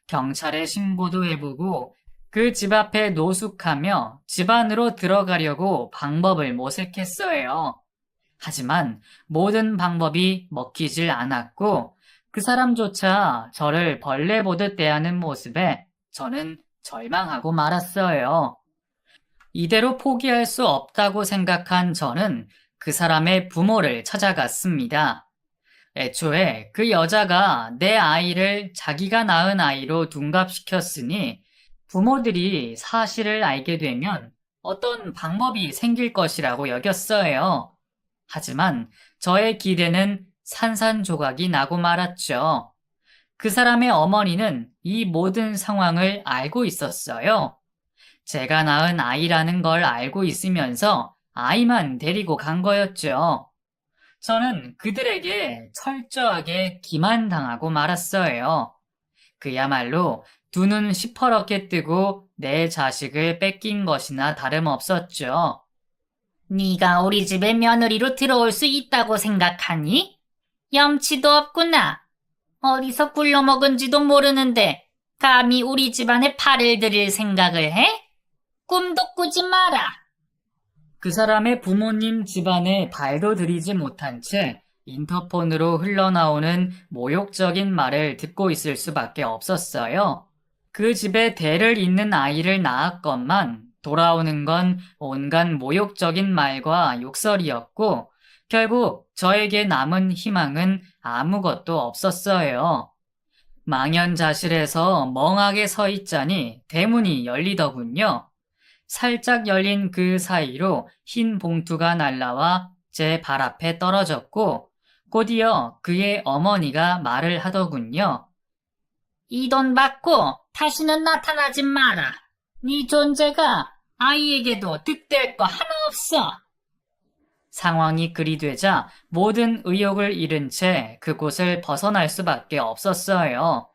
경찰에 신고도 해보고 그 집 앞에 노숙하며 집 안으로 들어가려고 방법을 모색했어요. 하지만 모든 방법이 먹히질 않았고 그 사람조차 저를 벌레 보듯 대하는 모습에 저는 절망하고 말았어요. 이대로 포기할 수 없다고 생각한 저는 그 사람의 부모를 찾아갔습니다. 애초에 그 여자가 내 아이를 자기가 낳은 아이로 둔갑시켰으니 부모들이 사실을 알게 되면 어떤 방법이 생길 것이라고 여겼어요. 하지만 저의 기대는 산산조각이 나고 말았죠. 그 사람의 어머니는 이 모든 상황을 알고 있었어요. 제가 낳은 아이라는 걸 알고 있으면서 아이만 데리고 간 거였죠. 저는 그들에게 철저하게 기만당하고 말았어요. 그야말로 두 눈 시퍼렇게 뜨고 내 자식을 뺏긴 것이나 다름없었죠. 네가 우리 집에 며느리로 들어올 수 있다고 생각하니? 염치도 없구나. 어디서 굴러먹은지도 모르는데 감히 우리 집안에 팔을 들일 생각을 해? 꿈도 꾸지 마라. 그 사람의 부모님 집안에 발도 들이지 못한 채 인터폰으로 흘러나오는 모욕적인 말을 듣고 있을 수밖에 없었어요. 그 집에 대를 잇는 아이를 낳았건만 돌아오는 건 온갖 모욕적인 말과 욕설이었고 결국 저에게 남은 희망은 아무것도 없었어요. 망연자실해서 멍하게 서 있자니 대문이 열리더군요. 살짝 열린 그 사이로 흰 봉투가 날라와 제 발 앞에 떨어졌고 곧이어 그의 어머니가 말을 하더군요. 이 돈 받고 다시는 나타나지 마라. 네 존재가 아이에게도 득될 거 하나 없어. 상황이 그리 되자 모든 의욕을 잃은 채 그곳을 벗어날 수밖에 없었어요.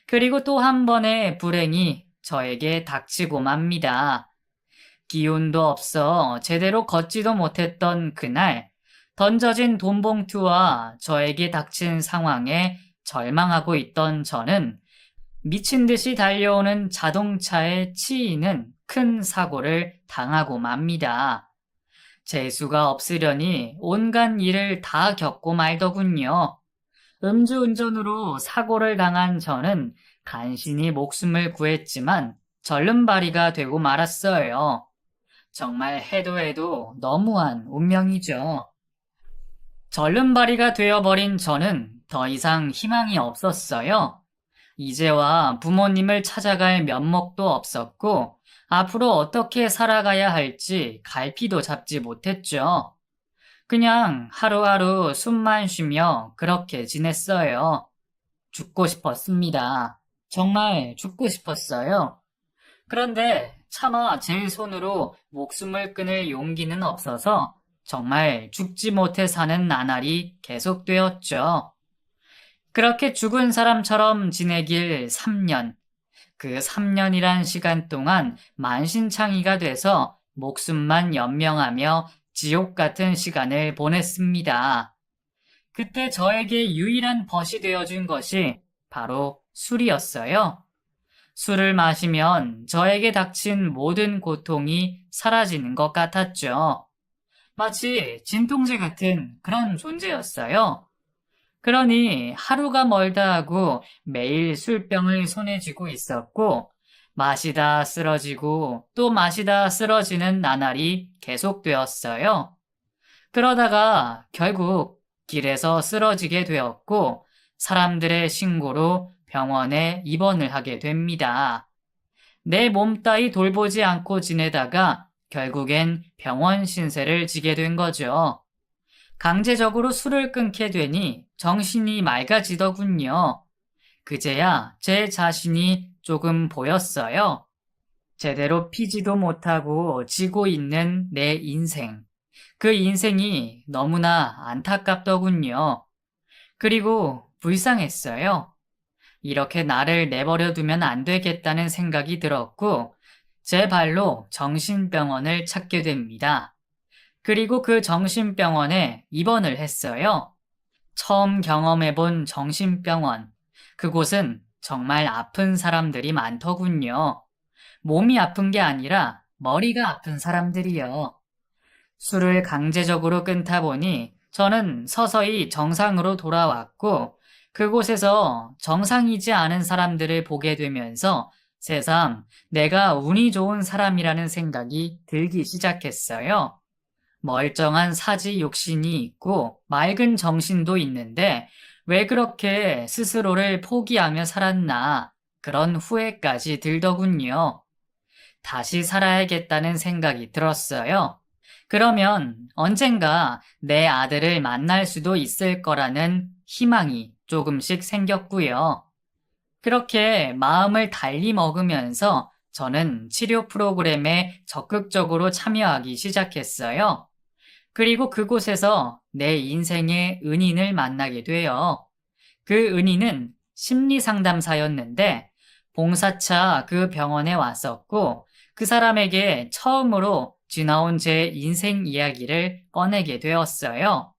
그리고 또 한 번의 불행이 저에게 닥치고 맙니다. 기운도 없어 제대로 걷지도 못했던 그날, 던져진 돈봉투와 저에게 닥친 상황에 절망하고 있던 저는 미친 듯이 달려오는 자동차에 치이는 큰 사고를 당하고 맙니다. 재수가 없으려니 온갖 일을 다 겪고 말더군요. 음주운전으로 사고를 당한 저는 간신히 목숨을 구했지만 절름발이가 되고 말았어요. 정말 해도 해도 너무한 운명이죠. 절름발이가 되어버린 저는 더 이상 희망이 없었어요. 이제와 부모님을 찾아갈 면목도 없었고 앞으로 어떻게 살아가야 할지 갈피도 잡지 못했죠. 그냥 하루하루 숨만 쉬며 그렇게 지냈어요. 죽고 싶었습니다. 정말 죽고 싶었어요. 그런데 차마 제 손으로 목숨을 끊을 용기는 없어서 정말 죽지 못해 사는 나날이 계속되었죠. 그렇게 죽은 사람처럼 지내길 3년. 그 3년이란 시간 동안 만신창이가 돼서 목숨만 연명하며 지옥 같은 시간을 보냈습니다. 그때 저에게 유일한 벗이 되어준 것이 바로 술이었어요. 술을 마시면 저에게 닥친 모든 고통이 사라지는 것 같았죠. 마치 진통제 같은 그런 존재였어요. 그러니 하루가 멀다 하고 매일 술병을 손에 쥐고 있었고 마시다 쓰러지고 또 마시다 쓰러지는 나날이 계속되었어요. 그러다가 결국 길에서 쓰러지게 되었고 사람들의 신고로 병원에 입원을 하게 됩니다. 내 몸 따위 돌보지 않고 지내다가 결국엔 병원 신세를 지게 된 거죠. 강제적으로 술을 끊게 되니 정신이 맑아지더군요. 그제야 제 자신이 조금 보였어요. 제대로 피지도 못하고 지고 있는 내 인생. 그 인생이 너무나 안타깝더군요. 그리고 불쌍했어요. 이렇게 나를 내버려 두면 안 되겠다는 생각이 들었고, 제 발로 정신병원을 찾게 됩니다. 그리고 그 정신병원에 입원을 했어요. 처음 경험해본 정신병원. 그곳은 정말 아픈 사람들이 많더군요. 몸이 아픈 게 아니라 머리가 아픈 사람들이요. 술을 강제적으로 끊다 보니 저는 서서히 정상으로 돌아왔고 그곳에서 정상이지 않은 사람들을 보게 되면서 새삼 내가 운이 좋은 사람이라는 생각이 들기 시작했어요. 멀쩡한 사지 욕심이 있고 맑은 정신도 있는데 왜 그렇게 스스로를 포기하며 살았나 그런 후회까지 들더군요. 다시 살아야겠다는 생각이 들었어요. 그러면 언젠가 내 아들을 만날 수도 있을 거라는 희망이 조금씩 생겼고요. 그렇게 마음을 달리 먹으면서 저는 치료 프로그램에 적극적으로 참여하기 시작했어요. 그리고 그곳에서 내 인생의 은인을 만나게 돼요. 그 은인은 심리상담사였는데 봉사차 그 병원에 왔었고 그 사람에게 처음으로 지나온 제 인생 이야기를 꺼내게 되었어요.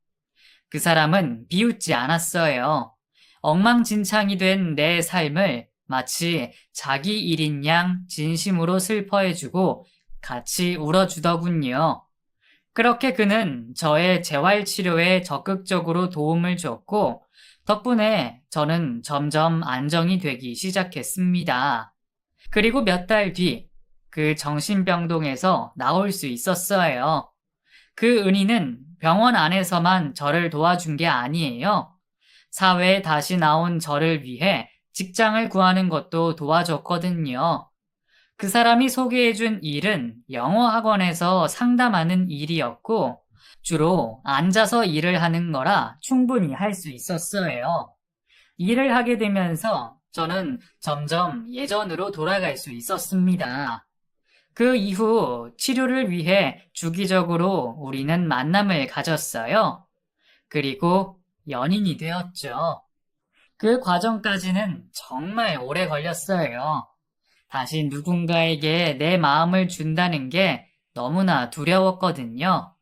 그 사람은 비웃지 않았어요. 엉망진창이 된 내 삶을 마치 자기 일인 양 진심으로 슬퍼해주고 같이 울어주더군요. 그렇게 그는 저의 재활치료에 적극적으로 도움을 줬고 덕분에 저는 점점 안정이 되기 시작했습니다. 그리고 몇 달 뒤 그 정신병동에서 나올 수 있었어요. 그 은인은 병원 안에서만 저를 도와준 게 아니에요. 사회에 다시 나온 저를 위해 직장을 구하는 것도 도와줬거든요. 그 사람이 소개해준 일은 영어 학원에서 상담하는 일이었고, 주로 앉아서 일을 하는 거라 충분히 할 수 있었어요. 일을 하게 되면서 저는 점점 예전으로 돌아갈 수 있었습니다. 그 이후 치료를 위해 주기적으로 우리는 만남을 가졌어요. 그리고 연인이 되었죠. 그 과정까지는 정말 오래 걸렸어요. 다시 누군가에게 내 마음을 준다는 게 너무나 두려웠거든요.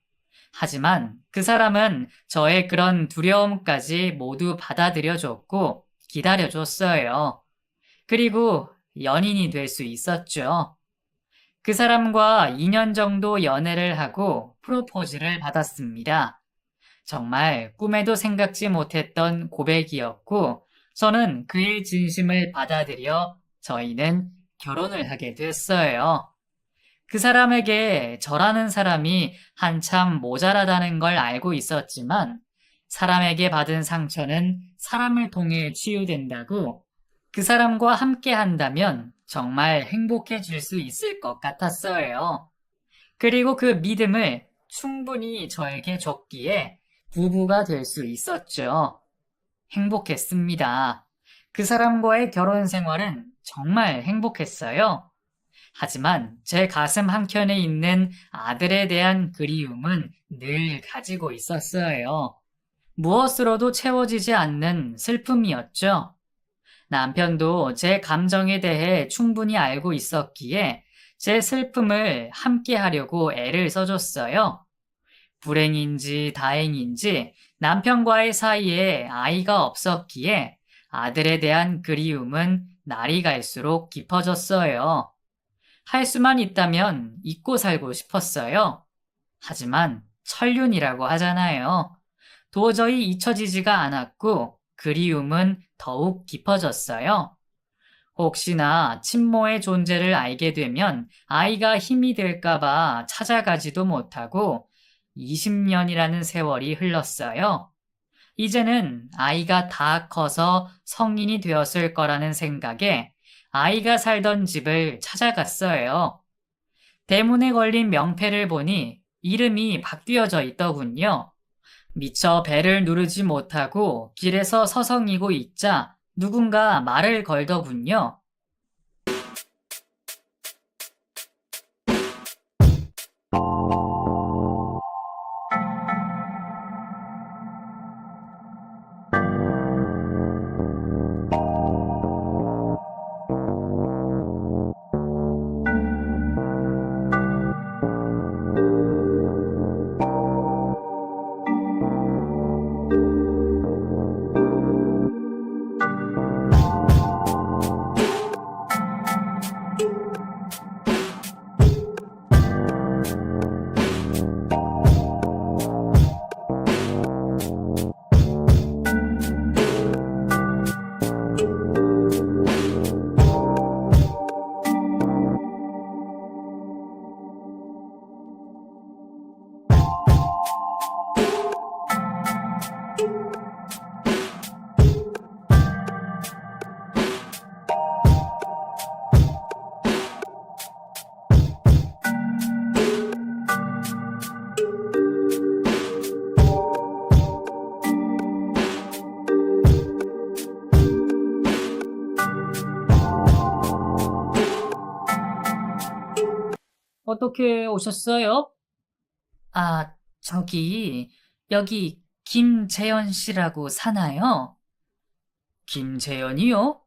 하지만 그 사람은 저의 그런 두려움까지 모두 받아들여줬고 기다려줬어요. 그리고 연인이 될 수 있었죠. 그 사람과 2년 정도 연애를 하고 프로포즈를 받았습니다. 정말 꿈에도 생각지 못했던 고백이었고, 저는 그의 진심을 받아들여 저희는 결혼을 하게 됐어요. 그 사람에게 저라는 사람이 한참 모자라다는 걸 알고 있었지만, 사람에게 받은 상처는 사람을 통해 치유된다고, 그 사람과 함께 한다면 정말 행복해질 수 있을 것 같았어요. 그리고 그 믿음을 충분히 저에게 줬기에 부부가 될 수 있었죠. 행복했습니다. 그 사람과의 결혼 생활은 정말 행복했어요. 하지만 제 가슴 한켠에 있는 아들에 대한 그리움은 늘 가지고 있었어요. 무엇으로도 채워지지 않는 슬픔이었죠. 남편도 제 감정에 대해 충분히 알고 있었기에 제 슬픔을 함께 하려고 애를 써줬어요. 불행인지 다행인지 남편과의 사이에 아이가 없었기에 아들에 대한 그리움은 날이 갈수록 깊어졌어요. 할 수만 있다면 잊고 살고 싶었어요. 하지만 천륜이라고 하잖아요. 도저히 잊혀지지가 않았고 그리움은 더욱 깊어졌어요. 혹시나 친모의 존재를 알게 되면 아이가 힘이 될까봐 찾아가지도 못하고 20년이라는 세월이 흘렀어요. 이제는 아이가 다 커서 성인이 되었을 거라는 생각에 아이가 살던 집을 찾아갔어요. 대문에 걸린 명패를 보니 이름이 바뀌어져 있더군요. 미처 벨을 누르지 못하고 길에서 서성이고 있자 누군가 말을 걸더군요. 어떻게 오셨어요? 아, 여기 김재현 씨라고 사나요? 김재현이요?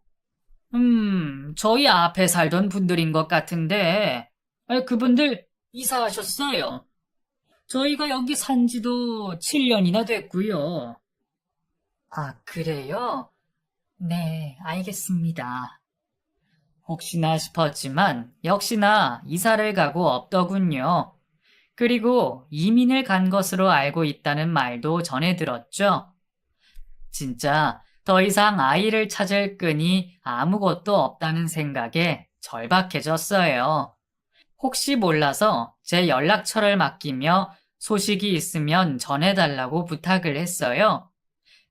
저희 앞에 살던 분들인 것 같은데, 그분들 이사하셨어요. 저희가 여기 산 지도 7년이나 됐고요. 아, 그래요? 네, 알겠습니다. 혹시나 싶었지만 역시나 이사를 가고 없더군요. 그리고 이민을 간 것으로 알고 있다는 말도 전해 들었죠. 진짜 더 이상 아이를 찾을 끈이 아무것도 없다는 생각에 절박해졌어요. 혹시 몰라서 제 연락처를 맡기며 소식이 있으면 전해달라고 부탁을 했어요.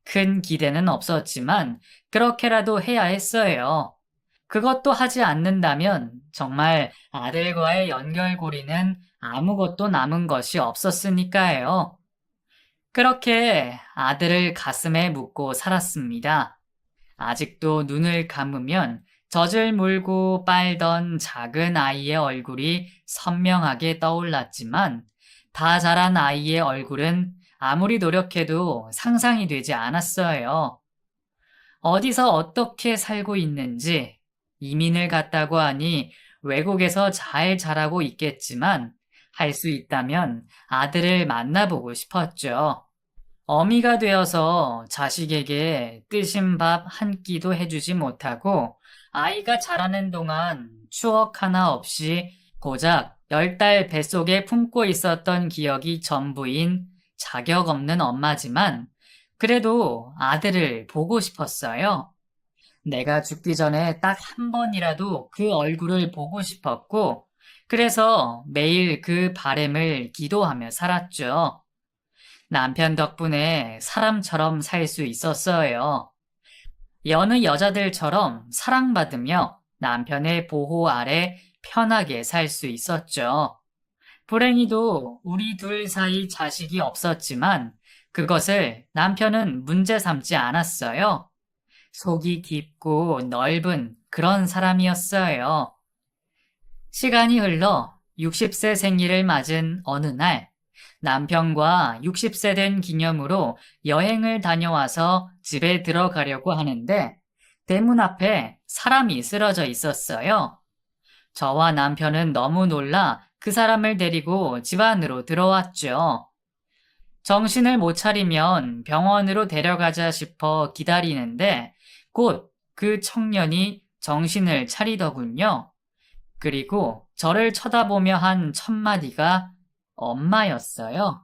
큰 기대는 없었지만 그렇게라도 해야 했어요. 그것도 하지 않는다면 정말 아들과의 연결고리는 아무것도 남은 것이 없었으니까요. 그렇게 아들을 가슴에 묻고 살았습니다. 아직도 눈을 감으면 젖을 물고 빨던 작은 아이의 얼굴이 선명하게 떠올랐지만 다 자란 아이의 얼굴은 아무리 노력해도 상상이 되지 않았어요. 어디서 어떻게 살고 있는지 이민을 갔다고 하니 외국에서 잘 자라고 있겠지만 할 수 있다면 아들을 만나보고 싶었죠. 어미가 되어서 자식에게 뜨신 밥 한 끼도 해주지 못하고 아이가 자라는 동안 추억 하나 없이 고작 10달 뱃속에 품고 있었던 기억이 전부인 자격 없는 엄마지만 그래도 아들을 보고 싶었어요. 내가 죽기 전에 딱 한 번이라도 그 얼굴을 보고 싶었고 그래서 매일 그 바램을 기도하며 살았죠. 남편 덕분에 사람처럼 살 수 있었어요. 여느 여자들처럼 사랑받으며 남편의 보호 아래 편하게 살 수 있었죠. 불행히도 우리 둘 사이 자식이 없었지만 그것을 남편은 문제 삼지 않았어요. 속이 깊고 넓은 그런 사람이었어요. 시간이 흘러 60세 생일을 맞은 어느 날, 남편과 60세 된 기념으로 여행을 다녀와서 집에 들어가려고 하는데, 대문 앞에 사람이 쓰러져 있었어요. 저와 남편은 너무 놀라 그 사람을 데리고 집 안으로 들어왔죠. 정신을 못 차리면 병원으로 데려가자 싶어 기다리는데, 곧 그 청년이 정신을 차리더군요. 그리고 저를 쳐다보며 한 첫마디가 엄마였어요.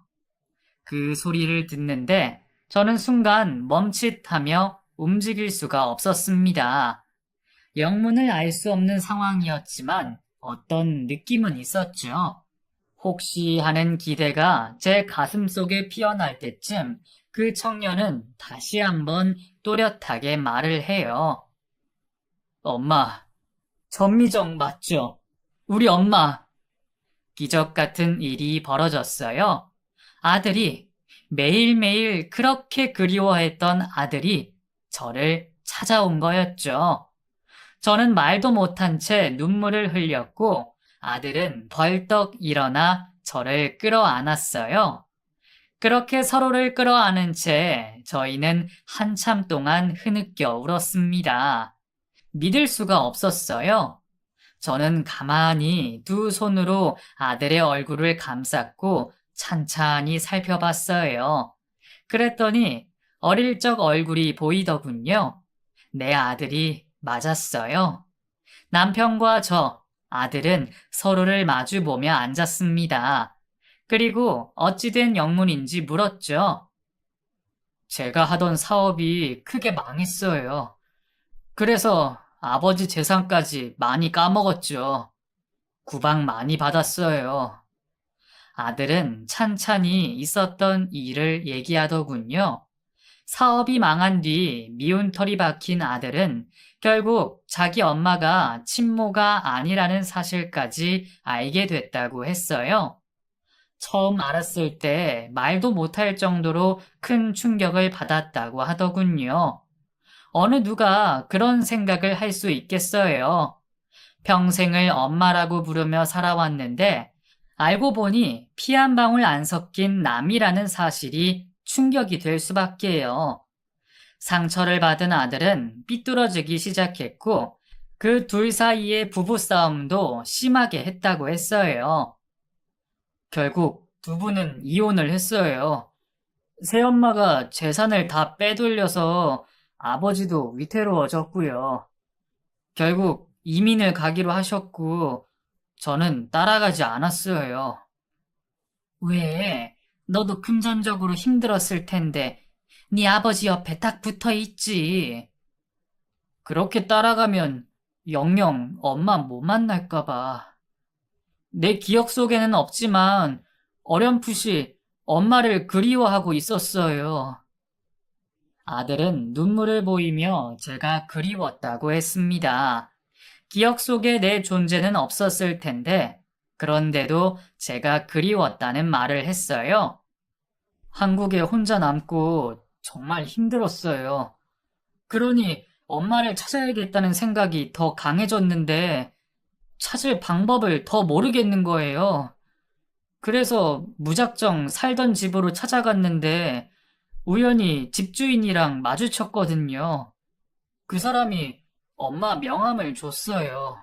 그 소리를 듣는데 저는 순간 멈칫하며 움직일 수가 없었습니다. 영문을 알 수 없는 상황이었지만 어떤 느낌은 있었죠. 혹시 하는 기대가 제 가슴 속에 피어날 때쯤 그 청년은 다시 한번 또렷하게 말을 해요. 엄마, 전미정 맞죠? 우리 엄마. 기적 같은 일이 벌어졌어요. 아들이 매일매일 그렇게 그리워했던 아들이 저를 찾아온 거였죠. 저는 말도 못한 채 눈물을 흘렸고 아들은 벌떡 일어나 저를 끌어안았어요. 그렇게 서로를 끌어안은 채 저희는 한참 동안 흐느껴 울었습니다. 믿을 수가 없었어요. 저는 가만히 두 손으로 아들의 얼굴을 감쌌고 찬찬히 살펴봤어요. 그랬더니 어릴 적 얼굴이 보이더군요. 내 아들이 맞았어요. 남편과 저, 아들은 서로를 마주보며 앉았습니다. 그리고 어찌된 영문인지 물었죠. 제가 하던 사업이 크게 망했어요. 그래서 아버지 재산까지 많이 까먹었죠. 구박 많이 받았어요. 아들은 찬찬히 있었던 일을 얘기하더군요. 사업이 망한 뒤 미운 털이 박힌 아들은 결국 자기 엄마가 친모가 아니라는 사실까지 알게 됐다고 했어요. 처음 알았을 때 말도 못할 정도로 큰 충격을 받았다고 하더군요. 어느 누가 그런 생각을 할 수 있겠어요. 평생을 엄마라고 부르며 살아왔는데 알고 보니 피 한 방울 안 섞인 남이라는 사실이 충격이 될 수밖에요. 상처를 받은 아들은 삐뚤어지기 시작했고 그 둘 사이의 부부싸움도 심하게 했다고 했어요. 결국 두 분은 이혼을 했어요. 새엄마가 재산을 다 빼돌려서 아버지도 위태로워졌고요. 결국 이민을 가기로 하셨고 저는 따라가지 않았어요. 왜? 너도 금전적으로 힘들었을 텐데 네 아버지 옆에 딱 붙어 있지. 그렇게 따라가면 영영 엄마 못 만날까 봐. 내 기억 속에는 없지만 어렴풋이 엄마를 그리워하고 있었어요. 아들은 눈물을 보이며 제가 그리웠다고 했습니다. 기억 속에 내 존재는 없었을 텐데, 그런데도 제가 그리웠다는 말을 했어요. 한국에 혼자 남고 정말 힘들었어요. 그러니 엄마를 찾아야겠다는 생각이 더 강해졌는데, 찾을 방법을 더 모르겠는 거예요. 그래서 무작정 살던 집으로 찾아갔는데, 우연히 집주인이랑 마주쳤거든요. 그 사람이 엄마 명함을 줬어요.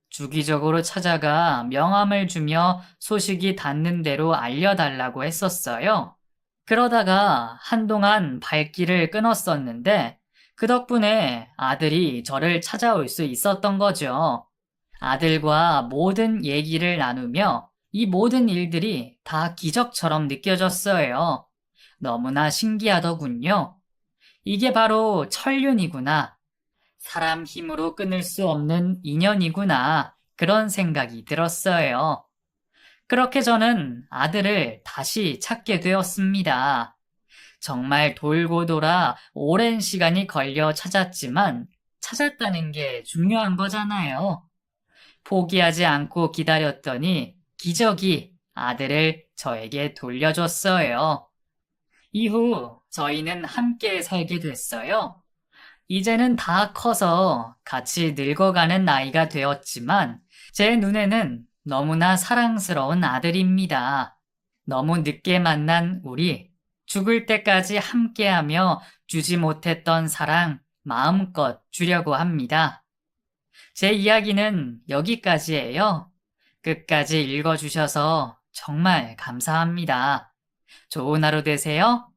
주기적으로 찾아가 명함을 주며 소식이 닿는 대로 알려달라고 했었어요. 그러다가 한동안 발길을 끊었었는데 그 덕분에 아들이 저를 찾아올 수 있었던 거죠. 아들과 모든 얘기를 나누며 이 모든 일들이 다 기적처럼 느껴졌어요. 너무나 신기하더군요. 이게 바로 천륜이구나. 사람 힘으로 끊을 수 없는 인연이구나. 그런 생각이 들었어요. 그렇게 저는 아들을 다시 찾게 되었습니다. 정말 돌고 돌아 오랜 시간이 걸려 찾았지만 찾았다는 게 중요한 거잖아요. 포기하지 않고 기다렸더니 기적이 아들을 저에게 돌려줬어요. 이후 저희는 함께 살게 됐어요. 이제는 다 커서 같이 늙어가는 나이가 되었지만 제 눈에는 너무나 사랑스러운 아들입니다. 너무 늦게 만난 우리, 죽을 때까지 함께하며 주지 못했던 사랑 마음껏 주려고 합니다. 제 이야기는 여기까지예요. 끝까지 읽어주셔서 정말 감사합니다. 좋은 하루 되세요.